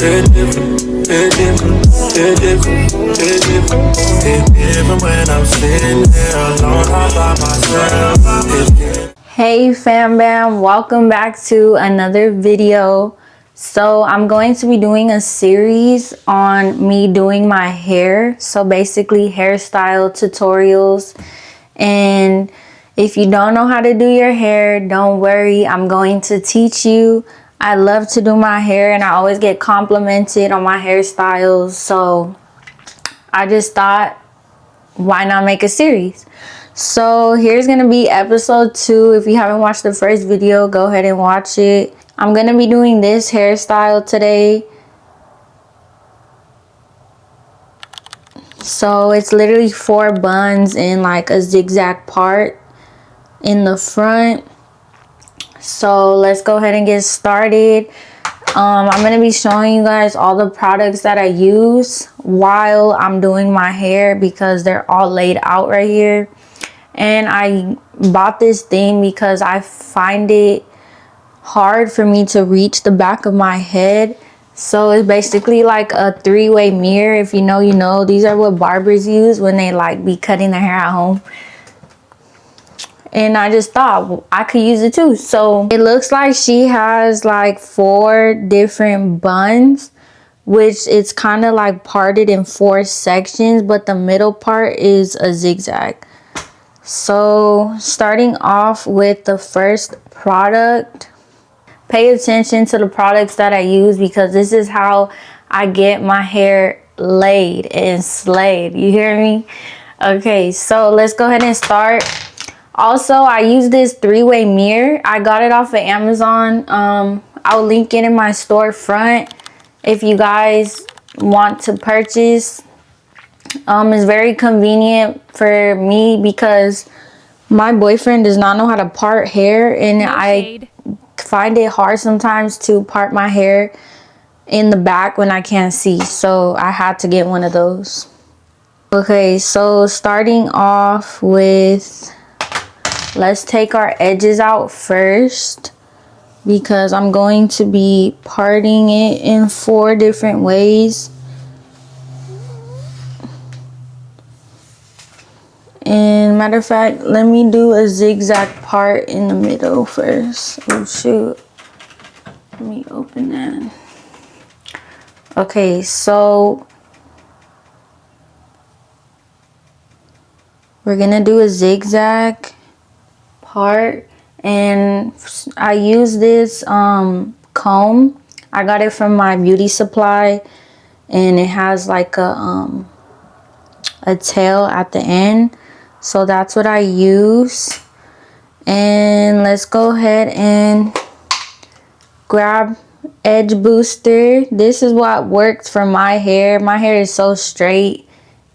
when I'm sitting there alone all by myself. Hey fam bam, welcome back to another video. So I'm going to be doing a series on me doing my hair, so basically hairstyle tutorials. And if you don't know how to do your hair, don't worry, I'm going to teach you. I love to do my hair and I always get complimented on my hairstyles, so I just thought, why not make a series? So here's gonna be episode 2. If you haven't watched the first video, go ahead and watch it. I'm gonna be doing this hairstyle today. So it's literally 4 buns in like a zigzag part in the front. So let's go ahead and get started. I'm going to be showing you guys all the products that I use while I'm doing my hair because they're all laid out right here. And I bought this thing because I find it hard for me to reach the back of my head. So it's basically like a 3-way mirror. If you know, you know. These are what barbers use when they like be cutting their hair at home. And I just thought I could use it too. So it looks like she has like 4 different buns, which it's kind of like parted in 4 sections, but the middle part is a zigzag. So starting off with the first product, pay attention to the products that I use because this is how I get my hair laid and slayed. You hear me? Okay, so let's go ahead and start. Also, I use this 3-way mirror. I got it off of Amazon. I'll link it in my storefront if you guys want to purchase. It's very convenient for me because my boyfriend does not know how to part hair, and I find it hard sometimes to part my hair in the back when I can't see. So I had to get one of those. Okay, so starting off with, let's take our edges out first because I'm going to be parting it in 4 different ways. And matter of fact, let me do a zigzag part in the middle first. Oh shoot. Let me open that. Okay, so we're gonna do a zigzag part, and I use this comb. I got it from my beauty supply, and it has like a tail at the end, so that's what I use. And let's go ahead and grab edge booster. This is what works for my hair. My hair is so straight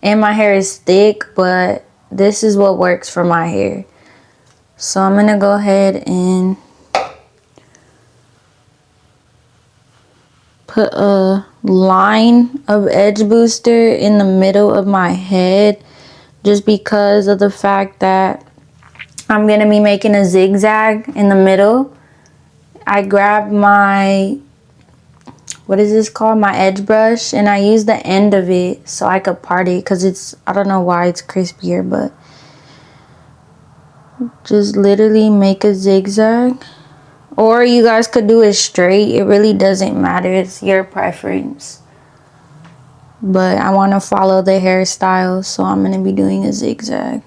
and my hair is thick, but this is what works for my hair. So I'm gonna go ahead and put a line of edge booster in the middle of my head just because of the fact that I'm gonna be making a zigzag in the middle. I grab my, what is this called? My edge brush, and I use the end of it so I could part it because it's, I don't know why it's crispier, but just literally make a zigzag. Or you guys could do it straight. It really doesn't matter. It's your preference. But I want to follow the hairstyle, so I'm going to be doing a zigzag.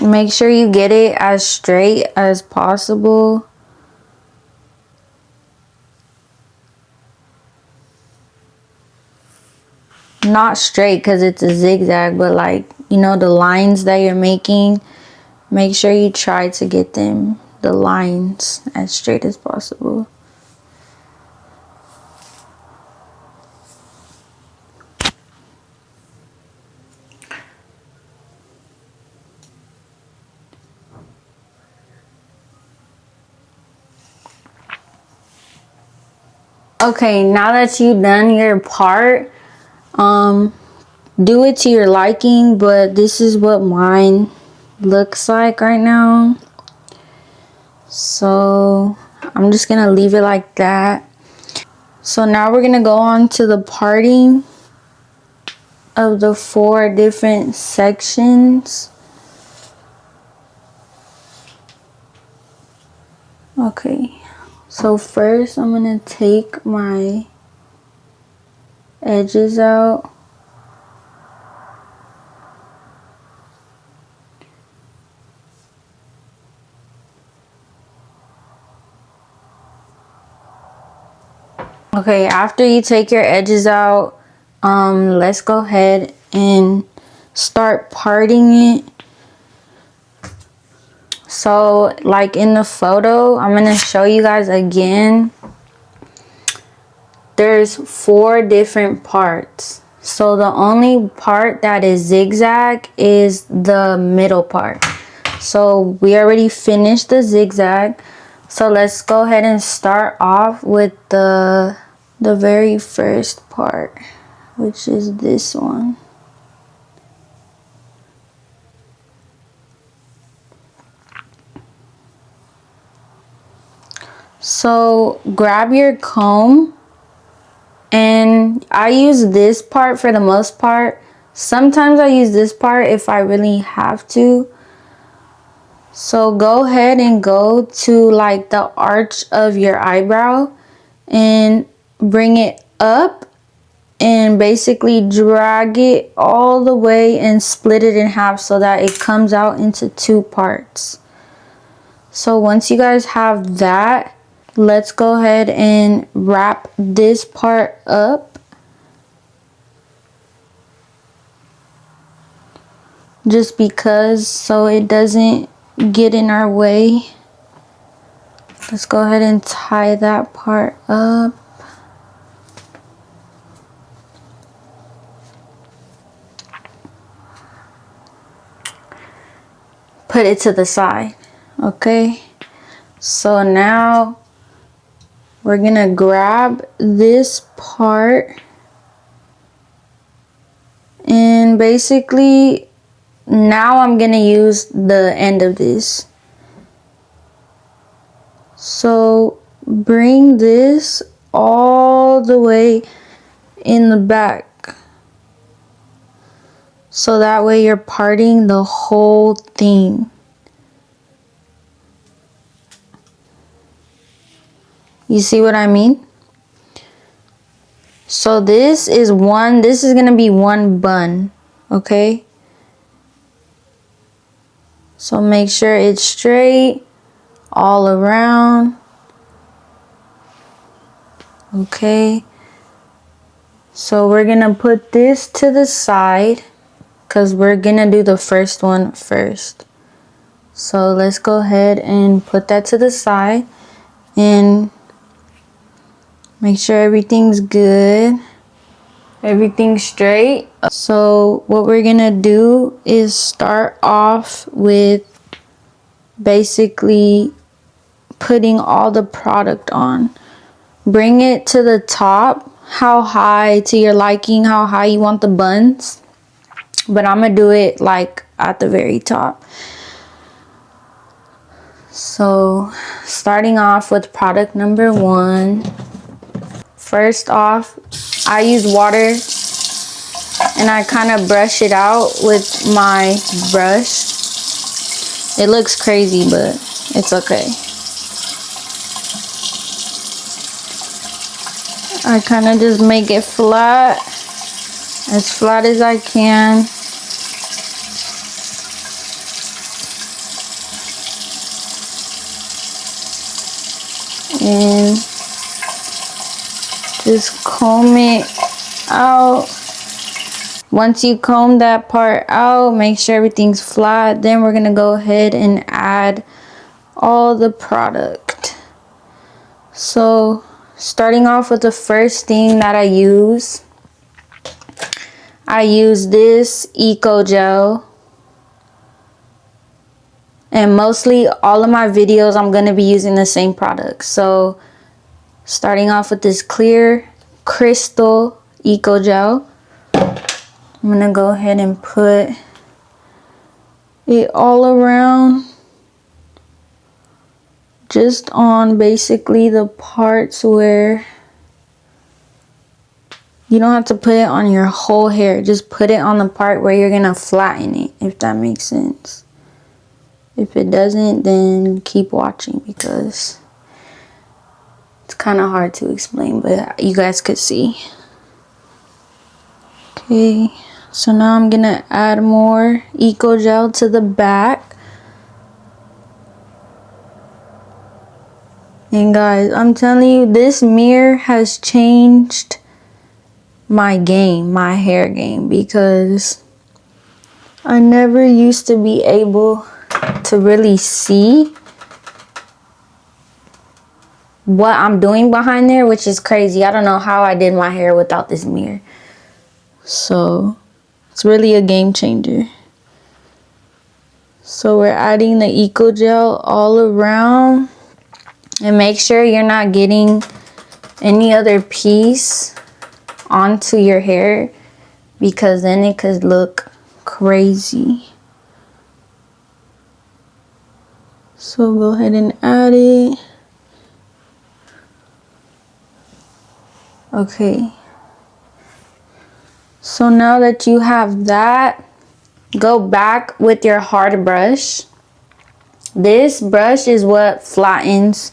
Make sure you get it as straight as possible. Not straight because it's a zigzag, but like, you know, the lines that you're making, make sure you try to get them, the lines, as straight as possible. Okay, now that you've done your part, do it to your liking, but this is what mine looks like right now. So I'm just gonna leave it like that. So now we're gonna go on to the parting of the 4 different sections. Okay, so first I'm gonna take my edges out. Okay, after you take your edges out, let's go ahead and start parting it. So like in the photo, I'm gonna show you guys again. There's 4 different parts. So the only part that is zigzag is the middle part. So we already finished the zigzag. So let's go ahead and start off with the very first part, which is this one. So grab your comb, and I use this part for the most part. Sometimes I use this part if I really have to. So go ahead and go to like the arch of your eyebrow and bring it up and basically drag it all the way and split it in half so that it comes out into 2 parts. So once you guys have that, let's go ahead and wrap this part up. Just because, so it doesn't get in our way. Let's go ahead and tie that part up. Put it to the side. Okay, so now we're gonna grab this part and basically now I'm gonna use the end of this. So bring this all the way in the back, so that way you're parting the whole thing. You see what I mean? So this is gonna be one bun, okay? So make sure it's straight all around. Okay. So we're gonna put this to the side because we're gonna do the first one first. So let's go ahead and put that to the side and make sure everything's good, everything's straight. So what we're gonna do is start off with basically putting all the product on. Bring it to the top, how high to your liking, how high you want the buns. But I'm gonna do it like at the very top. So starting off with product number 1. First off, I use water and I kind of brush it out with my brush. It looks crazy, but it's okay. I kind of just make it flat as I can. And just comb it out. Once you comb that part out, make sure everything's flat. Then we're gonna go ahead and add all the product. So starting off with the first thing that I use this Eco Gel. And mostly all of my videos I'm going to be using the same product. So starting off with this clear crystal Eco Gel. I'm going to go ahead and put it all around, just on basically the parts where you don't have to put it on your whole hair. Just put it on the part where you're gonna flatten it, if that makes sense. If it doesn't, then keep watching because it's kind of hard to explain, but you guys could see. Okay, so now I'm gonna add more 𝗗𝗄𝗘 to the back. And guys, I'm telling you, this mirror has changed my game, my hair game, because I never used to be able to really see what I'm doing behind there, which is crazy. I don't know how I did my hair without this mirror. So it's really a game changer. So we're adding the 𝗗𝗄𝗘 all around, and make sure you're not getting any other piece onto your hair, because then it could look crazy. So go ahead and add it. Okay, so now that you have that, go back with your hard brush. This brush is what flattens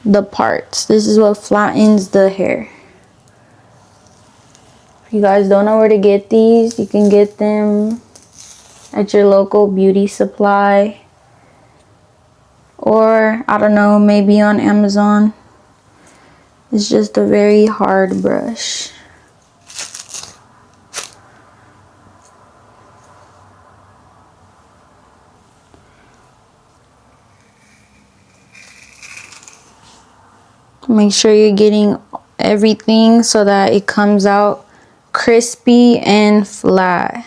the parts. This is what flattens the hair. If you guys don't know where to get these, you can get them at your local beauty supply, or I don't know, maybe on Amazon. It's just a very hard brush. Make sure you're getting everything so that it comes out crispy and flat.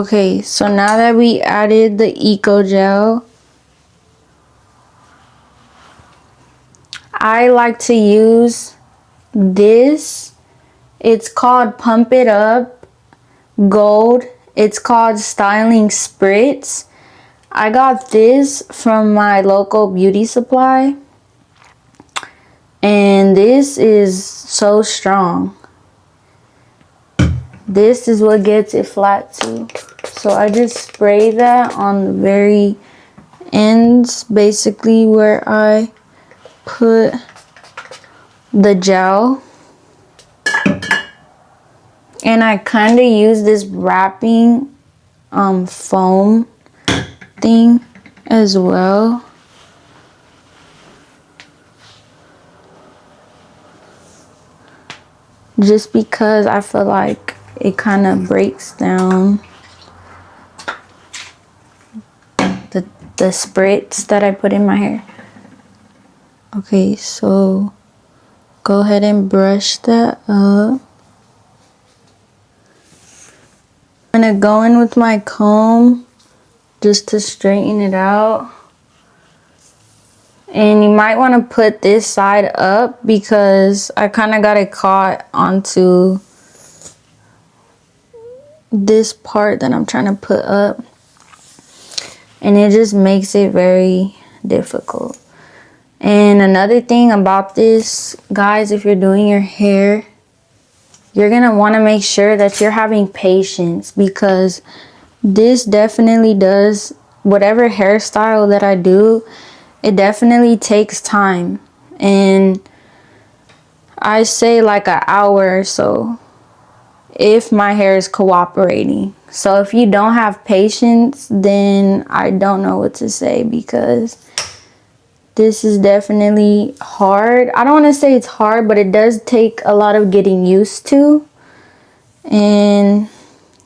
Okay, so now that we added the 𝗗𝗄𝗘, I like to use this. It's called Pump It Up Gold. It's called Styling Spritz. I got this from my local beauty supply, and this is so strong. This is what gets it flat too. So I just spray that on the very ends, basically where I put the gel. And I kind of use this wrapping foam thing as well. Just because I feel like it kind of breaks down the spritz that I put in my hair. Okay, so go ahead and brush that up. I'm gonna go in with my comb just to straighten it out. And you might want to put this side up because I kind of got it caught onto this part that I'm trying to put up. And it just makes it very difficult. And another thing about this, guys, if you're doing your hair, you're going to want to make sure that you're having patience, because this definitely does, whatever hairstyle that I do, it definitely takes time. And I say like an hour or so if my hair is cooperating. So if you don't have patience, then I don't know what to say, because this is definitely hard. I don't want to say it's hard, but it does take a lot of getting used to. And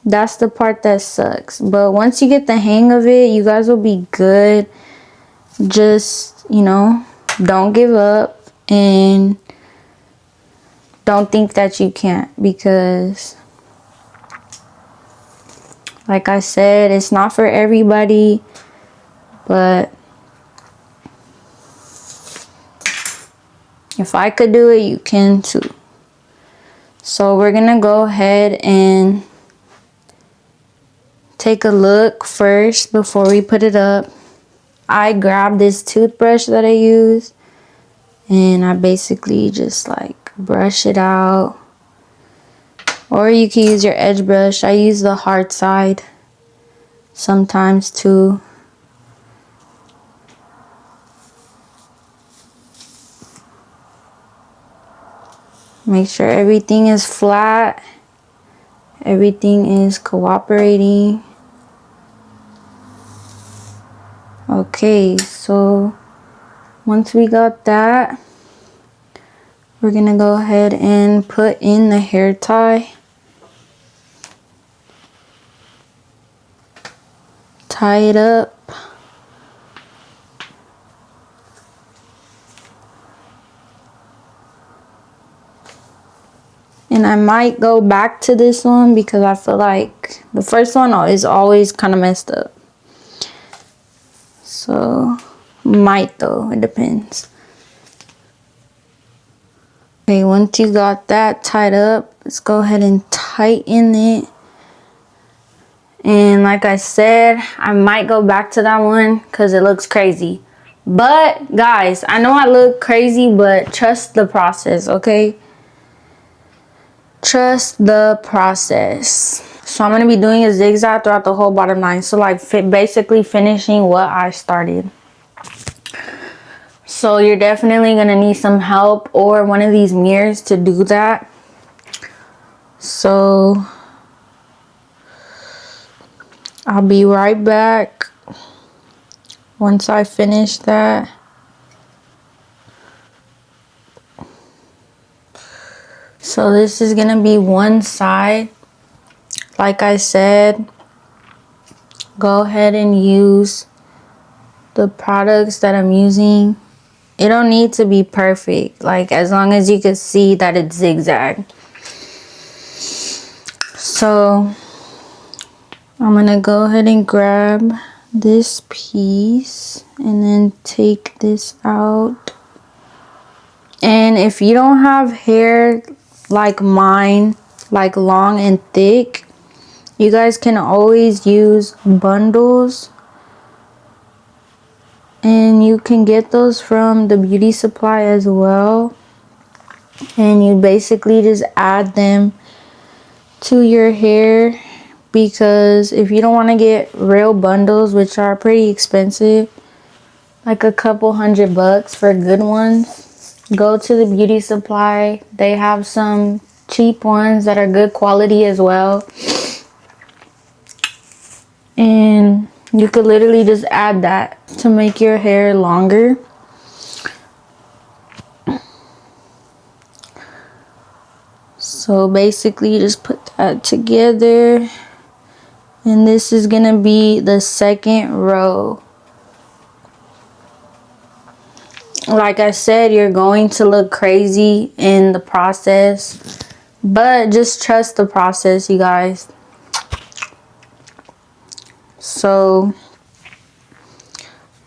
that's the part that sucks. But once you get the hang of it, you guys will be good. Just, you know, don't give up and don't think that you can't, because like I said, it's not for everybody, but if I could do it, you can too. So we're gonna go ahead and take a look first before we put it up. I grabbed this toothbrush that I use and I basically just like brush it out. Or you can use your edge brush. I use the hard side sometimes too. Make sure everything is flat. Everything is cooperating. Okay, so once we got that, we're gonna go ahead and put in the hair tie. Tie it up. And I might go back to this one because I feel like the first one is always kind of messed up. So, might though, it depends. Okay, once you got that tied up, let's go ahead and tighten it. And like I said, I might go back to that one because it looks crazy. But guys, I know I look crazy, but trust the process, okay? Trust the process. So I'm going to be doing a zigzag throughout the whole bottom line. So like basically finishing what I started. So you're definitely going to need some help or one of these mirrors to do that. So I'll be right back once I finish that. So this is going to be one side. Like I said, go ahead and use the products that I'm using. It don't need to be perfect, like as long as you can see that it's zigzag. So I'm gonna go ahead and grab this piece and then take this out. And if you don't have hair like mine, like long and thick, you guys can always use bundles. And you can get those from the beauty supply as well. And you basically just add them to your hair, because if you don't want to get real bundles, which are pretty expensive, like a couple $100 for good ones, go to the beauty supply. They have some cheap ones that are good quality as well. And you could literally just add that to make your hair longer. So basically you just put that together. And this is gonna be the second row. Like I said, you're going to look crazy in the process, but just trust the process, you guys. So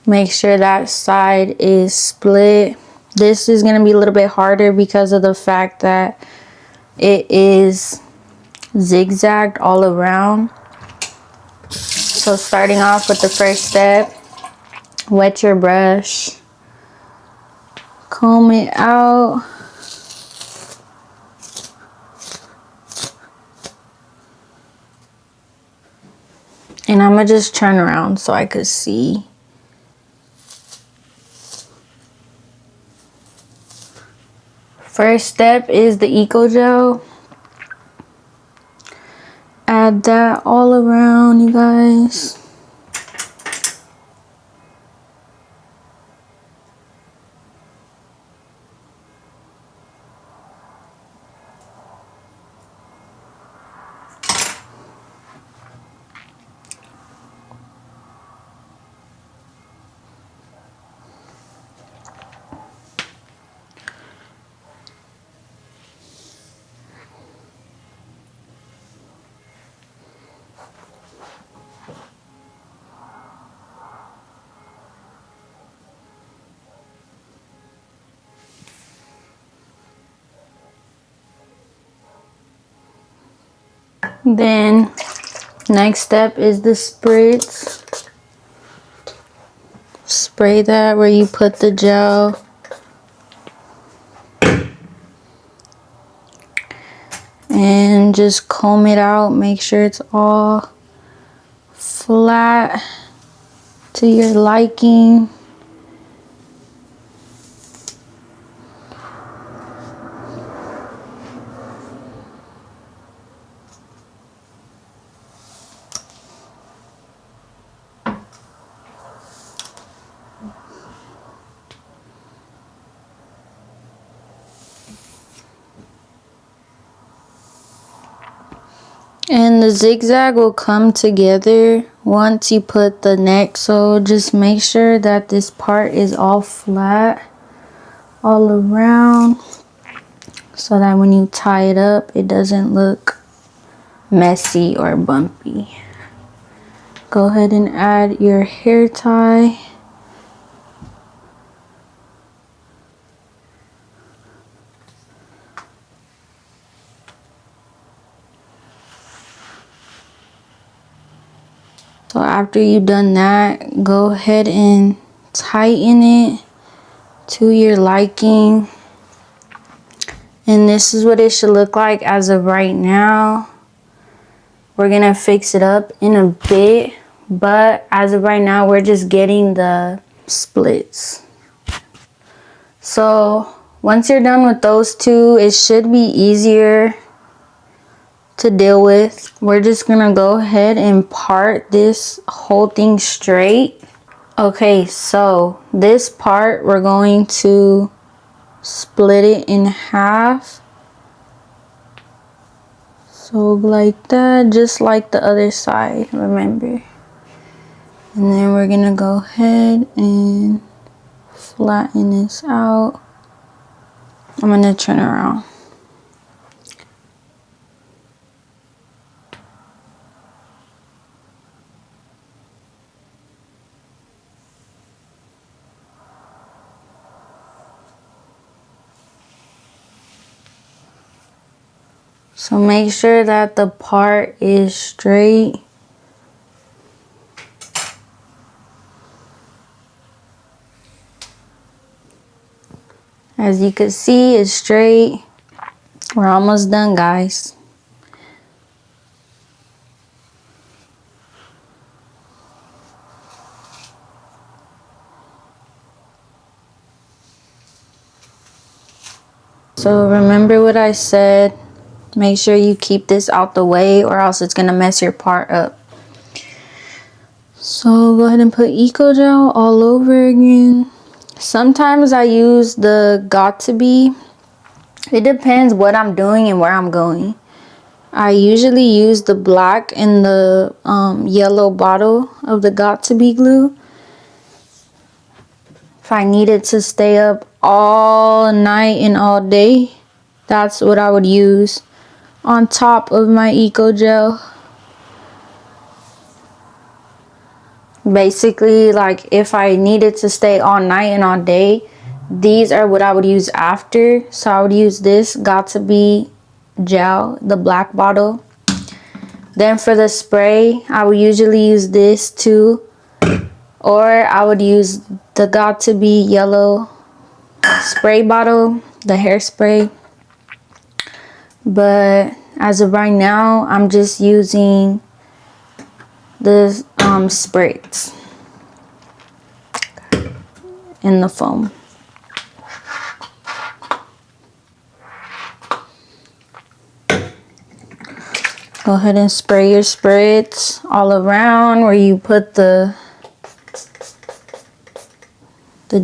make sure that side is split. This is gonna be a little bit harder because of the fact that it is zigzagged all around. So starting off with the first step, wet your brush, comb it out. And I'm gonna just turn around so I could see. First step is the 𝗗𝗄𝗧. Add that all around, you guys. Then next step is the spritz. Spray that where you put the gel. And just comb it out. Make sure it's all flat to your liking. And the zigzag will come together once you put the neck, so just make sure that this part is all flat all around so that when you tie it up it doesn't look messy or bumpy. Go ahead and add your hair tie. So after you've done that, go ahead and tighten it to your liking. And this is what it should look like as of right now. We're gonna fix it up in a bit, but as of right now, we're just getting the splits. So once you're done with those two, it should be easier to deal with. We're just gonna go ahead and part this whole thing straight. Okay, so this part we're going to split it in half, so like that, just like the other side, remember. And then we're gonna go ahead and flatten this out. I'm gonna turn around. So make sure that the part is straight. As you can see, it's straight. We're almost done, guys. So remember what I said. Make sure you keep this out the way or else it's gonna mess your part up. So go ahead and put Eco Gel all over again. Sometimes I use the 𝗗𝗢𝗡. It depends what I'm doing and where I'm going. I usually use the black and the yellow bottle of the 𝗗𝗢𝗡 glue. If I needed to stay up all night and all day, that's what I would use on top of my Eco Gel. Basically, like if I needed to stay all night and all day, these are what I would use after. So I would use this 𝗗𝗢𝗡 gel, the black bottle. Then for the spray, I would usually use this too, or I would use the 𝗗𝗢𝗡 yellow spray bottle, the hairspray. But as of right now, I'm just using the spritz in the foam. Go ahead and spray your spritz all around where you put the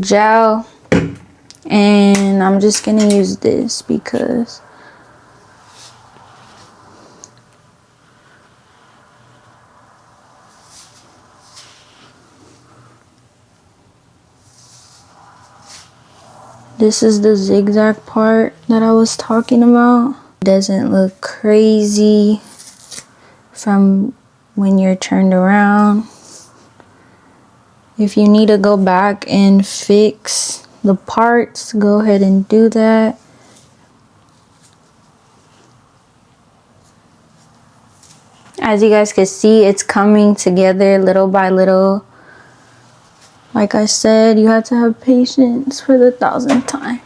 gel. And I'm just gonna use this because this is the zigzag part that I was talking about. It doesn't look crazy from when you're turned around. If you need to go back and fix the parts, go ahead and do that. As you guys can see, it's coming together little by little. Like I said, you have to have patience for the 1,000th time.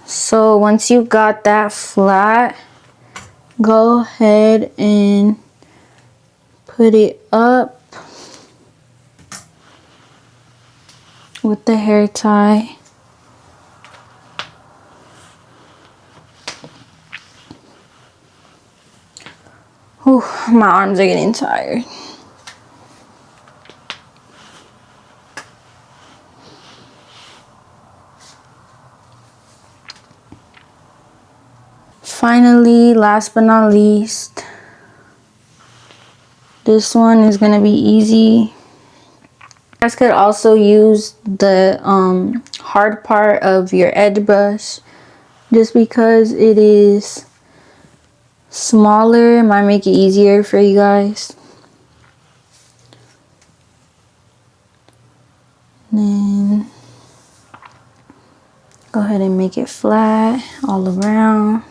So once you got that flat, go ahead and put it up with the hair tie. Whew, my arms are getting tired. Finally, last but not least, this one is gonna be easy. You guys could also use the hard part of your edge brush, just because it is smaller. It might make it easier for you guys. Then go ahead and make it flat all around.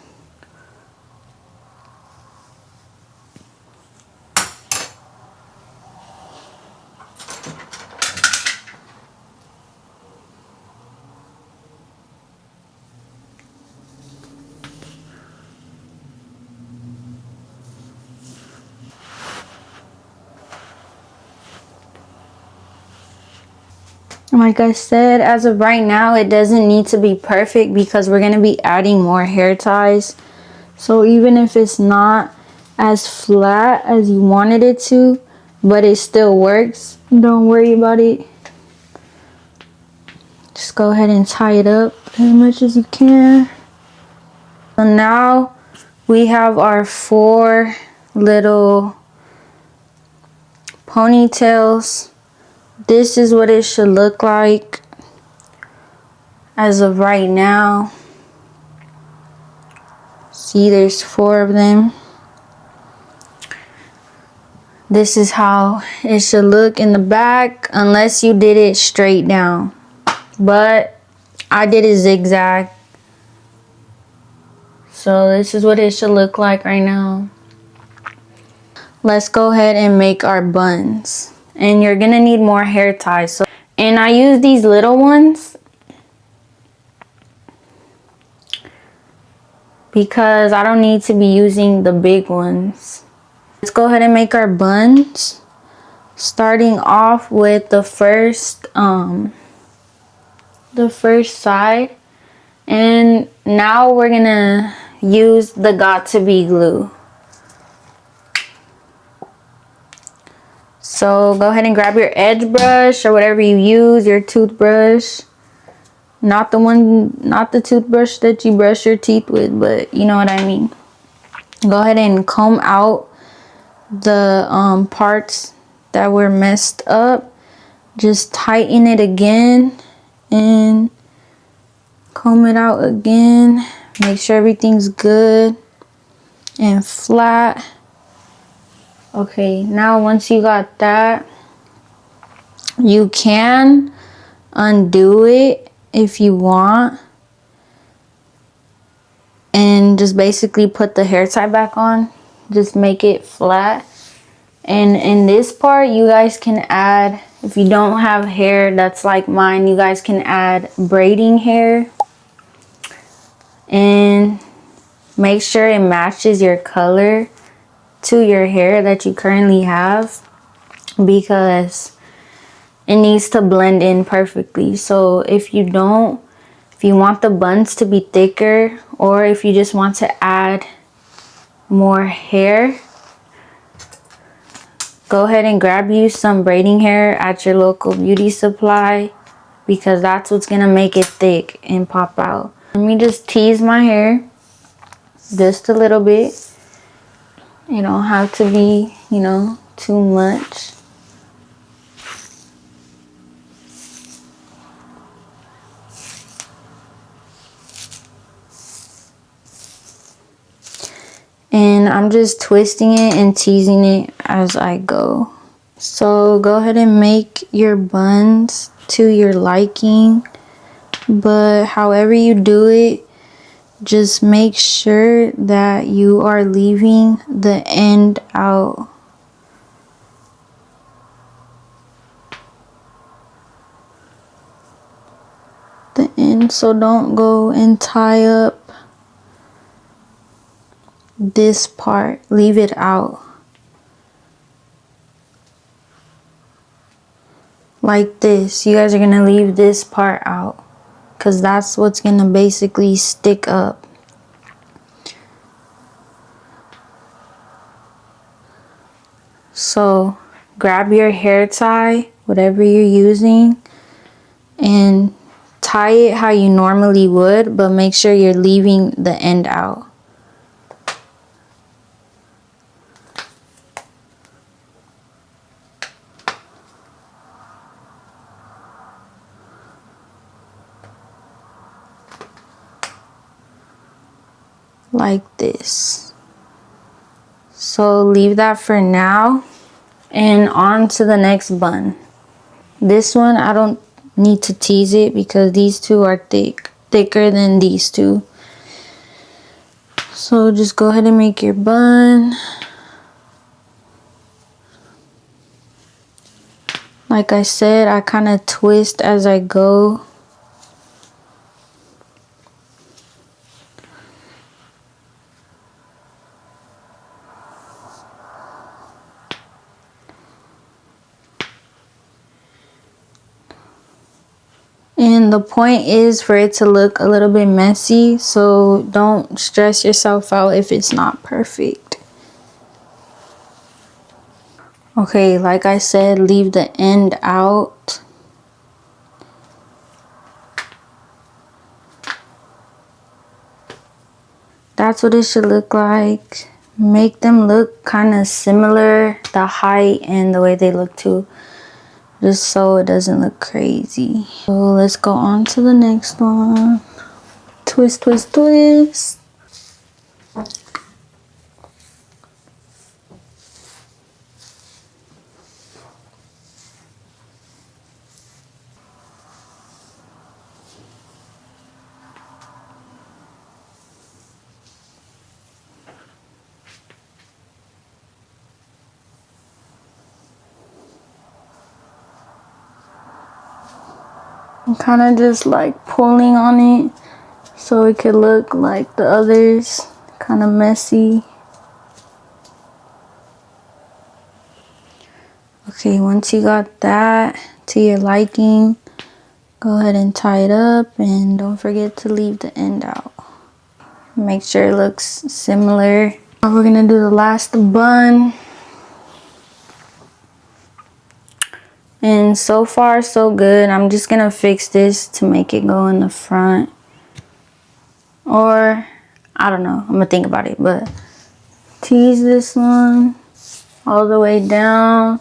Like I said, as of right now, it doesn't need to be perfect because we're going to be adding more hair ties. So even if it's not as flat as you wanted it to, but it still works, don't worry about it. Just go ahead and tie it up as much as you can. So now we have our 4 little ponytails. This is what it should look like as of right now. See, there's 4 of them. This is how it should look in the back, unless you did it straight down. But I did it zigzag. So this is what it should look like right now. Let's go ahead and make our buns. And you're gonna need more hair ties. And I use these little ones because I don't need to be using the big ones. Let's go ahead and make our buns, starting off with the first side. And now we're gonna use the 𝗗𝗢𝗡 glue. So go ahead and grab your edge brush or whatever you use, your toothbrush. Not the toothbrush that you brush your teeth with, but you know what I mean. Go ahead and comb out the parts that were messed up. Just tighten it again and comb it out again. Make sure everything's good and flat. Okay, now once you got that, you can undo it if you want and just basically put the hair tie back on. Just make it flat. And in this part, you guys can add, if you don't have hair that's like mine, you guys can add braiding hair. And make sure it matches your color to your hair that you currently have, because it needs to blend in perfectly. So if you want the buns to be thicker, or if you just want to add more hair, go ahead and grab you some braiding hair at your local beauty supply, because that's what's gonna make it thick and pop out. Let me just tease my hair just a little bit. You don't have to be, you know, too much. And I'm just twisting it and teasing it as I go. So go ahead and make your buns to your liking. But however you do it, just make sure that you are leaving the end out. The end, so don't go and tie up this part. Leave it out. Like this. You guys are gonna leave this part out because that's what's gonna basically stick up. So grab your hair tie, whatever you're using, and tie it how you normally would, but make sure you're leaving the end out. Like this. So leave that for now, and on to the next bun. This one I don't need to tease it because these two are thicker than these two. So just go ahead and make your bun. Like I said, I kind of twist as I go. And the point is for it to look a little bit messy, so don't stress yourself out if it's not perfect. Okay, like I said, leave the end out. That's what it should look like. Make them look kind of similar, the height and the way they look too. Just so it doesn't look crazy. So let's go on to the next one. Twist, twist, twist. I'm kind of just like pulling on it so it could look like the others, kind of messy. Okay, once you got that to your liking, go ahead and tie it up, and don't forget to leave the end out. Make sure it looks similar. Now we're gonna do the last bun. And so far so good. I'm just gonna fix this to make it go in the front, or I don't know, I'm gonna think about it, but tease this one all the way down.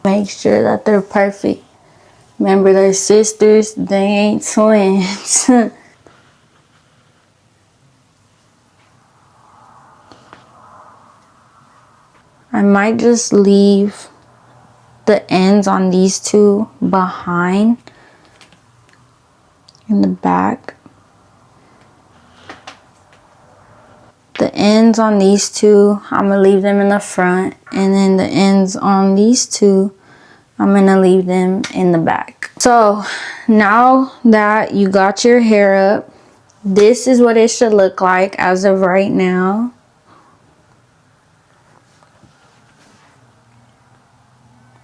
Make sure that they're perfect. Remember, they're sisters, they ain't twins. I might just leave the ends on these two behind in the back. The ends on these two, I'm gonna leave them in the front, and then the ends on these two, I'm gonna leave them in the back. So now that you got your hair up, this is what it should look like as of right now.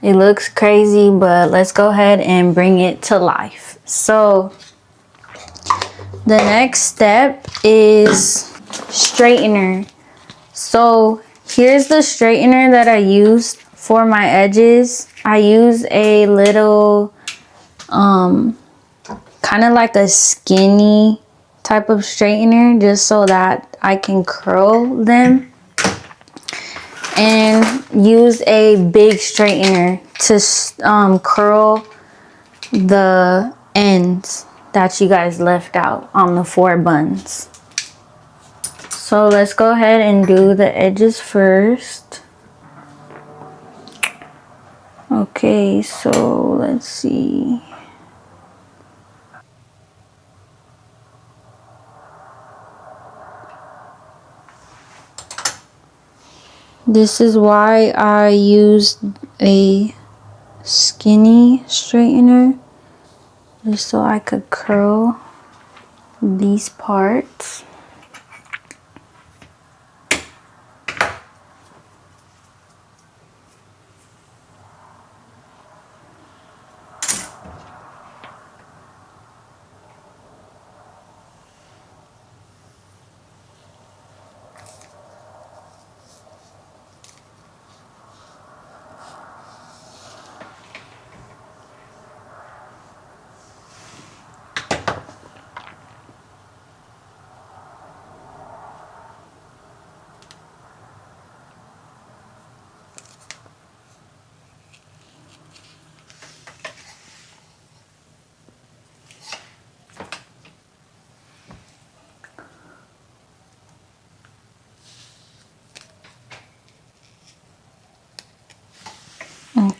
It looks crazy, but let's go ahead and bring it to life. So the next step is straightener. So here's the straightener that I used for my edges. I use a little kind of like a skinny type of straightener just so that I can curl them, and use a big straightener to curl the ends that you guys left out on the 4 buns. So let's go ahead and do the edges first. Okay, so let's see. This is why I used a skinny straightener, just so I could curl these parts.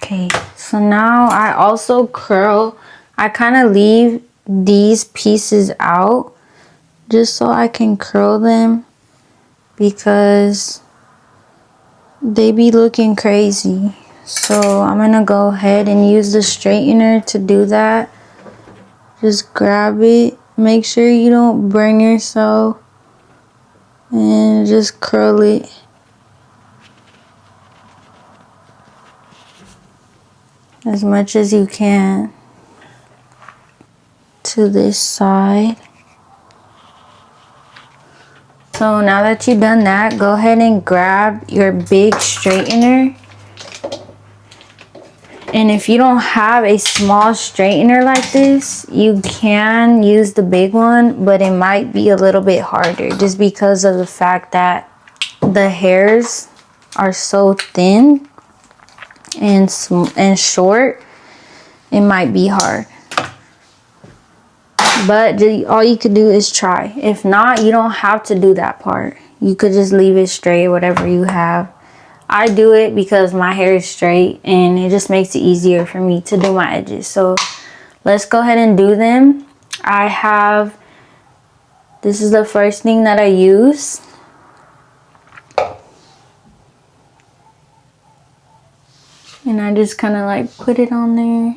Okay, so now I also curl. I kind of leave these pieces out just so I can curl them, because they be looking crazy. So I'm gonna go ahead and use the straightener to do that. Just grab it, make sure you don't burn yourself, and just curl it. As much as you can to this side. So now that you've done that, go ahead and grab your big straightener. And if you don't have a small straightener like this, you can use the big one, but it might be a little bit harder just because of the fact that the hairs are so thin and short. It might be hard, but all you could do is try. If not, you don't have to do that part. You could just leave it straight, whatever you have. I do it because my hair is straight and it just makes it easier for me to do my edges. So let's go ahead and do them. This is the first thing that I use. And I just kind of like put it on there.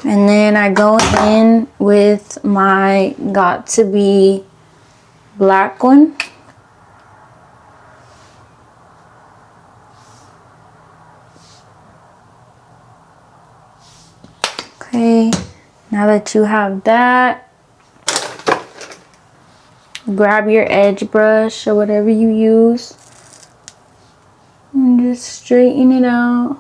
And then I go in with my 𝗗𝗢𝗡 black one. Okay, now that you have that, grab your edge brush or whatever you use and just straighten it out.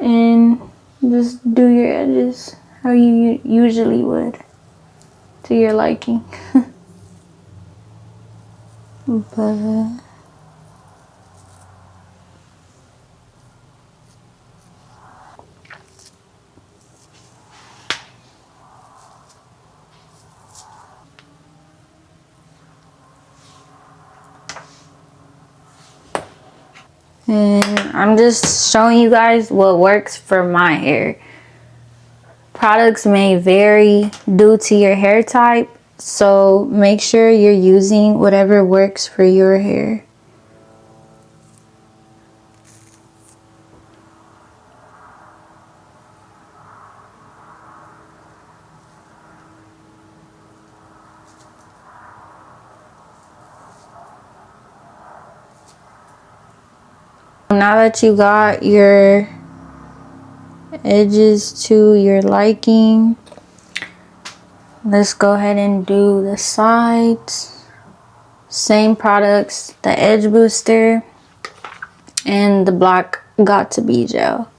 And just do your edges how you usually would, to your liking. But and I'm just showing you guys what works for my hair. Products may vary due to your hair type, so make sure you're using whatever works for your hair. Now that you got your edges to your liking. Let's go ahead and do the sides. Same products, the edge booster and the black 𝗗𝗢𝗡 gel.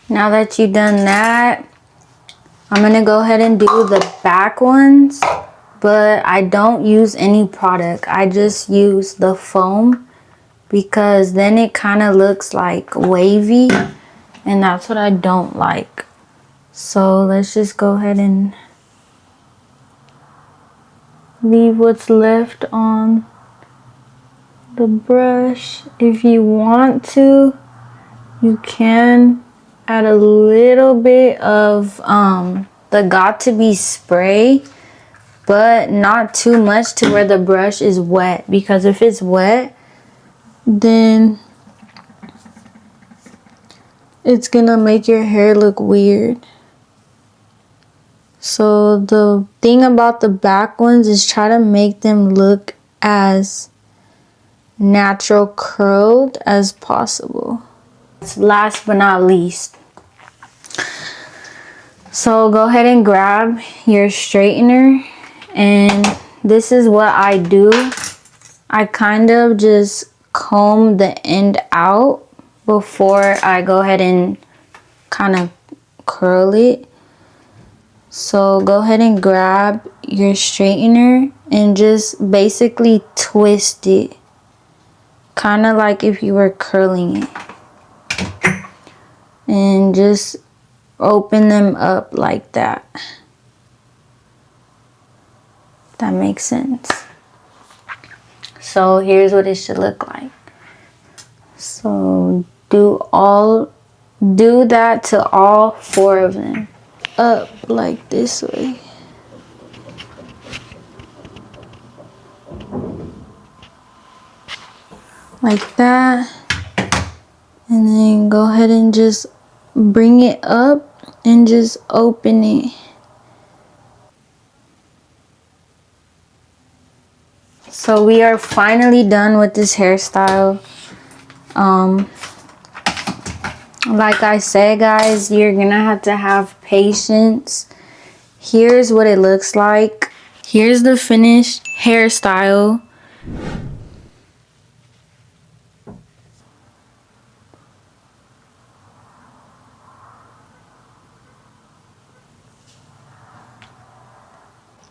Now that you've done that, I'm gonna go ahead and do the back ones, but I don't use any product. I just use the foam because then it kind of looks like wavy, and that's what I don't like. So let's just go ahead and leave what's left on the brush. If you want to, you can add a little bit of the 𝗗𝗢𝗡 spray, but not too much to where the brush is wet, because if it's wet, then it's gonna make your hair look weird. So the thing about the back ones is try to make them look as natural curled as possible. Last but not least, so go ahead and grab your straightener, and this is what I do. I kind of just comb the end out before I go ahead and kind of curl it. So go ahead and grab your straightener and just basically twist it, kind of like if you were curling it, and just open them up like that. That makes sense. So here's what it should look like. So do that to all 4 of them. Up like this way. Like that. And then go ahead and just bring it up and just open it. So we are finally done with this hairstyle. Like I said, guys, you're gonna have to have patience. Here's what it looks like. Here's the finished hairstyle.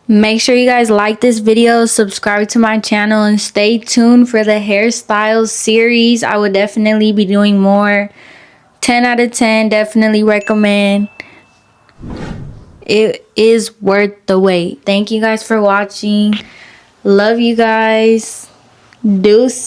Make sure you guys like this video, subscribe to my channel, and stay tuned for the hairstyles series. I would definitely be doing more. 10 out of 10, definitely recommend. It is worth the wait. Thank you guys for watching. Love you guys. Deuces.